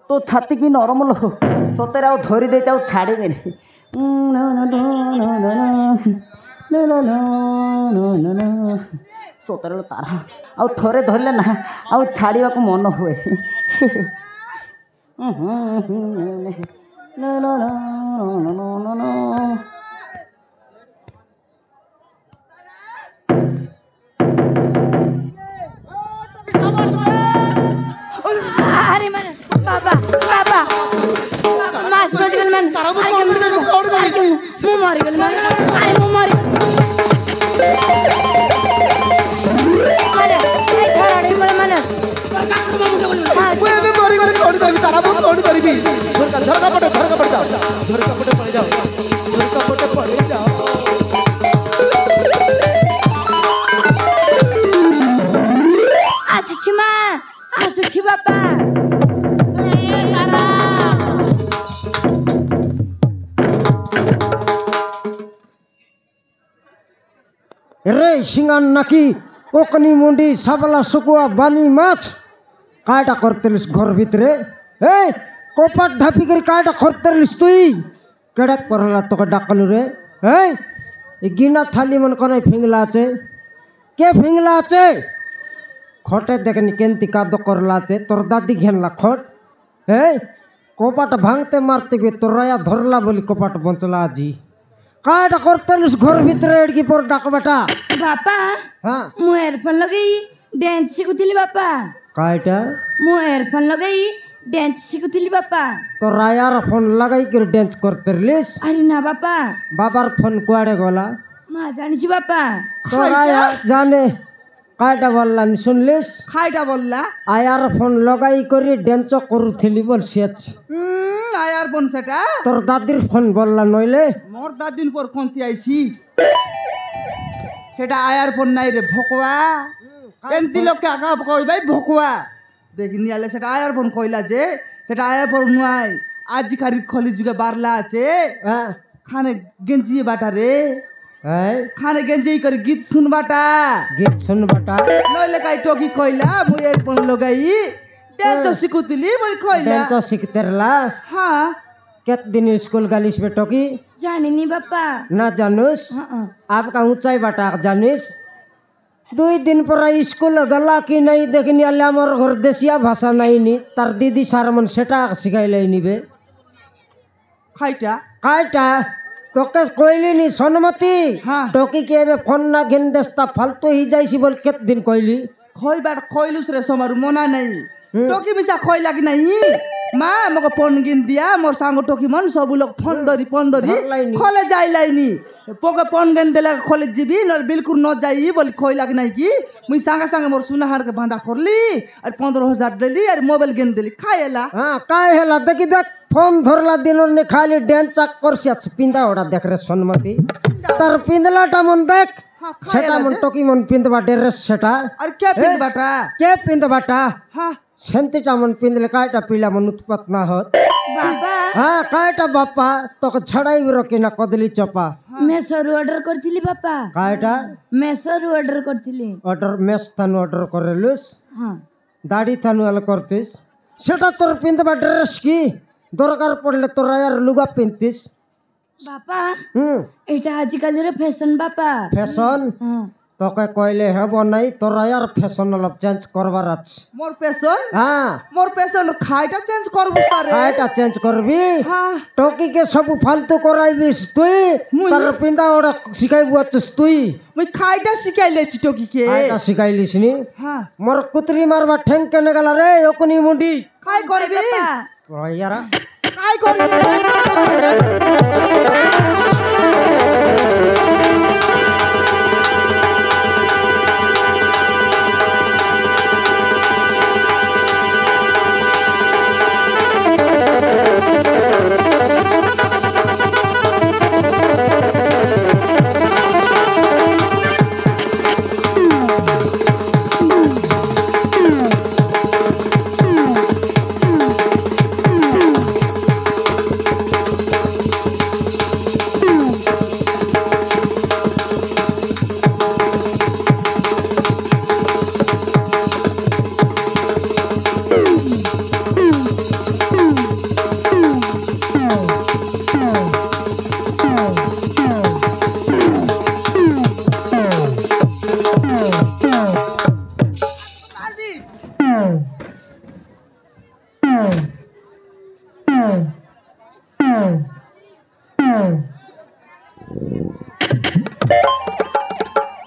तो छाती की नरम लो सतरे आउ धरी दे छाड़बेनि सतरे तारा आउ थरे धरले ना आउ छाड़ा को मन हुए अरे मन बाबा बाबा मास रोज गल मन मु मर गल मन अरे मु मर अरे ए छराड़ी बळ मन मैं मरी गली कोड़ करबी तारा मु कोड़ करबी झरका पटे जाओ झरका पटे पड़े जाओ झरका पटे पड़े जाओ आसुची बापा रे सिंगान नाकी ओकनी मुंडी सबला सुकुआ बानी माछ काटा करतेलिस घर भितरे ए कोपाट ढापी करी काटा करतेलिस तुई केड़ा परला तो डाकलु रे ए गिना थाली मन कोने फिंगला आछे के फिंगला आछे खटे देखनी केंती कादो करला आछे तोर दादी घेनला खट ए कोपाट भांगते मारते गे तोराया धरला बोली कोपाट बंचला आजी काटा करतेलिस घर भितरे एडकी पर डाक बेटा बापा हां मु एयरफोन लगाई डांस शिखुथिली बापा काटा मु एयरफोन लगाई डांस शिखुथिली बापा तो रायार फोन लगाई कर डांस करते रलिस अरे ना बापा बाबार फोन कुआड़े गला मा जानिछि बापा तो राया जाने काटा बोलला नि सुनलिस खाइटा बोलला आयार फोन लगाई करी डांस करूथिली बोल सेच आयार बोन सेटा तोर दादिर फोन बोलला नइले मोर दादिन पर कोनती आइसी सेटा आयार फोन नाइ रे भोकवा केंती लोग के आका कइ भाई भोकवा देखिनी आले सेटा आयार फोन कइला जे सेटा आयार फोन नुआई आज खारी खली जुगे बारला आछे खाने गेंजी बाटा रे है खाने गेंजी कर गीत सुन बाटा गीत सुन बटा नइले काई टोकी कइला मु एयरफोन लगाई डांस सिकुतिली बोली कइला डांस सिखतेरला हां केत दिन स्कूल गालिस बेटो की जानिनी बापा ना जानूस आपका ऊंचाई बटा जानिस 2 दिन पर स्कूल गला कि नहीं देखनी आले हमर घर देसिया भाषा नहीं नी तार दीदी सारमन सेटा सिखाइले निबे खाइटा काटा तोके कोइली नी सोनमती हाँ। टोकी के बे फोन ना घेन देस्ता फालतू ही जाइसी बोल केत दिन कोइली खोई बार खोइलुस रे समारु मना नहीं टोकी मिसा खोई लागी नहीं माँ मको फोन गिन दिया मोर सांगो टोकी मन सब लोग फोन धरी खोले जाई लाइनी पोके फोन गिन देला खोले जीबी न बिल्कुल न जाई बोली खोई लागी नहीं की मुई सांगा सांगा मोर सुनाहार के बांधा करली और 15,000 देली और मोबाइल गिन देली खाएला हां काय हेला देखि देख फोन धरला दिनों ने खाली डांस करसियाछ पिंदा ओडा देख रे सोनमती तार पिंदलाटा मन देख सेटा मन टोकी मन पिंदबा ड्रेस सेटा और क्या पिंद बाटा के पिंदबाटा हां सेंतीटा मन पिंदले कायटा पीला मन उत्पत ना होत बापा हां कायटा बापा तो छड़ाई रखे ना कदली चपा मेसोरु ऑर्डर करथिली बापा कायटा मेसोरु ऑर्डर करथिली ऑर्डर मेस थानु ऑर्डर करेलुस हां दाढ़ी थानु वाला करतिस सेटा तोर पिंदबा ड्रेस की दरकार पड़ले तोरा यार लुगा पिंतिस बापा এটা আজিকালির ফ্যাশন বাপা फैशन तो के कहले हेबो नहीं तोरा यार फैशन अलग चेंज करबार আছে मोर पैसन खाइटा चेंज करबो पारे खाइटा चेंज करबी हां टोकी के सब फालतू कराइबिस तुई तर पिंदा ओडा सिखाइबो अच्छस तुई मुई खाइटा सिखाइले छि टोकी के खाइटा सिखाइलिस नी हां मोर कुतरी मारबा ठेंग के नगला रे ओकनी मुंडी काय करबी तो यार काय करबी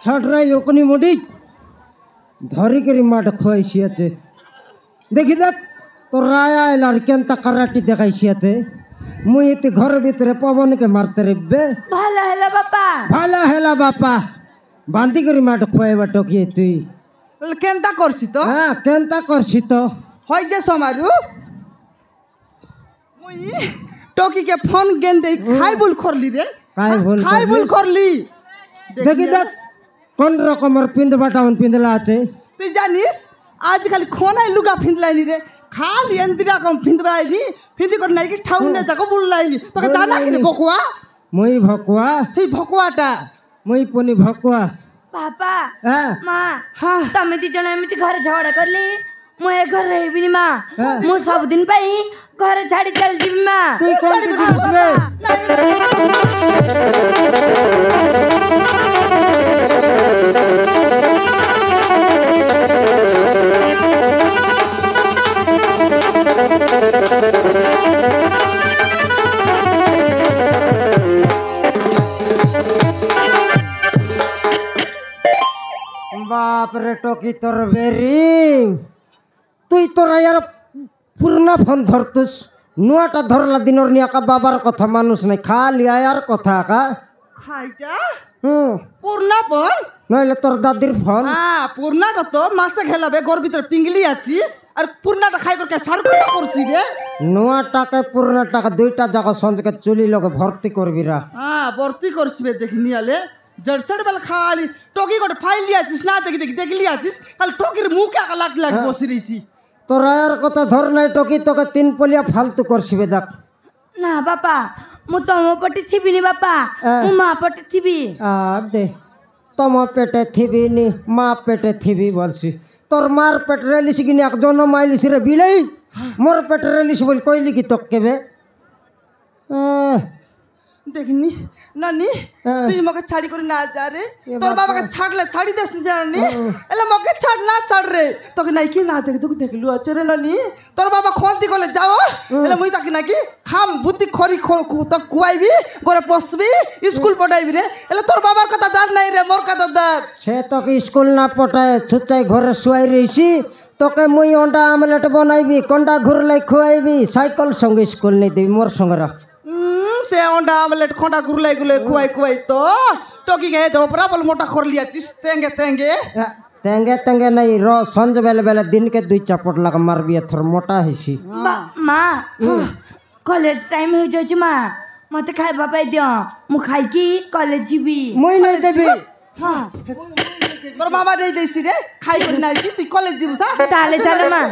ছাড় ওকনি মুডি ধরিকি মাঠ খুয়াইছিয়াছে দেখি দেখ তোর রায় আইলার কেনতা কারাটি দেখাইছিয়াছে মুই এতে ঘরের ভিতরে পবনকে মারতে রেবে ভালো হলো বাপা ভালো হেলা বাপা বান্দি করে মাঠ খুয়াইবা টকিয়ে তুই কেনতা করছি তো হ্যাঁ কেনতা করছি তো হয় যে সমারু মুই টকিকে ফোন গেন দেই খাই ভুল করলি রে খাই ভুল করলি দেখি দেখ কোন রকমের পিন্ধবাটা পিন্ধলা আছে তুই জানিস আজকাল খোনাই লুগা ফিন্দলাইনি রে খালি এন্দিরা কম ফিন্দবাইনি ফিন্দি করে নাই কি ঠাউনে যাকো বুললাইনি তোকে জানা কি রে বকুয়া মুই ভকুয়া তুই ভকুয়াটা মুই পুনি ভকুয়া বাপা হ্যাঁ মা হ্যাঁ ତମେ ଦି ଜଣ ଏମିତି ଘରେ ଝଗଡ଼ା କଲି ମୁଁ ଏ ଘରେ ରହିବିନି ମା ହଁ। ମୁଁ ସବୁଦିନ ପାଇଁ ଘରେ ଛାଡି ଚାଲିଯିବି ମା তুই কোনটি জিনিস রে বাপ রে টকি তোর বেরিং তুই তোরা ইয়ার পুরনা ফোন ধরতুস নুয়াটা ধরলা দিনর নিয়াকা বাবার কথা মানুষ নাই খালি আয়ার কথা আকা খাইটা হুম পূর্ণা পর নইলে তোর দাদির ফোন হ্যাঁ পূর্ণাটা তো মাসে খেলাবে ঘর ভিতরে পিঙ্গলি আছিস আর পূর্ণাটা খাই করে সার কথা করছি রে নুয়া টাকা পুরনা টাকা দুইটা জায়গা সঞ্জকে চুলি লগে ভর্তি করবি রা হ্যাঁ ভর্তি করছিবে দেখি নিয়ালে জড়সড় বেল খালি টকি গোটে ফাইলি আছিস না দেখি দেখি দেখলি আছিস খালি টকির মুখে আকা লাগ লাগ বসি রইছি তোর আয়ার কথা ধর নাই টকি তোকে তিন পলিয়া ফালতু করছিবে দেখ ନା ବାପା ମୁଁ ତମ ପଟେ ଥିବିନି ବାପା ମୁଁ ମା ପଟେ ଥିବି দে তম পেটে থিবি নি মা পেটে থিবি বলছি তোর মার পেটরে লিসি কিনি একজন মাইলিস রে বিলেই মোর পেটরে লিসি বল কইলি কি তোক কেবে দেখিনি নানি হ্যাঁ। তুই মকে ছাড়ি করে না যা রে এ তোর বাবা। বাবাকে ছাড়লে ছাড়ি দেস নানি এলে মকে ছাড় না ছাড় রে তোকে নাই কি না দেখি তোকে দেখলু আছে রে নানি তোর বাবা খন্তি করলে যাও এলে মুই তাকে নাকি খাম বুদ্ধি খরি তো কুয়াইবি ঘরে পসবি স্কুল পড়াইবি রে এলে তোর বাবার কথা দার নাই রে মোর কথা দার সে তোকে স্কুল না পটায় ছুচাই ঘরে শুয়াই রইছি তোকে মুই অন্ডা আমলেট বনাইবি কন্ডা ঘুরলাই খুয়াইবি সাইকেল সঙ্গে স্কুল নেই দিবি মোর সঙ্গে রাখ সে অন্ডা আমলেট খন্ডা গুরলাই গুলে খুয়াই খুয়াই তো টকি গে তো বরাবর বল মোটা করলি আছিস তেঙ্গে তেঙ্গে তেঙ্গে তেঙ্গে নাই র সঞ্জ বেলে বেলে দিনকে দুই চাপট লাগা মারবি এথর মোটা হইছি ମା କଲେଜ ଟାଇମ୍ ହେଇଯାଉଛି ମା ମତେ ଖାଇବା ପାଇଁ ଦିଅ ମୁଁ ଖାଇକି କଲେଜ ଯିବି মুই নাই দেবি হ্যাঁ তোর বাবা দেই দেইছি রে খাই করে নাই কি তুই কলেজ যাবি সা ତାହେଲେ ଚାଲ ମା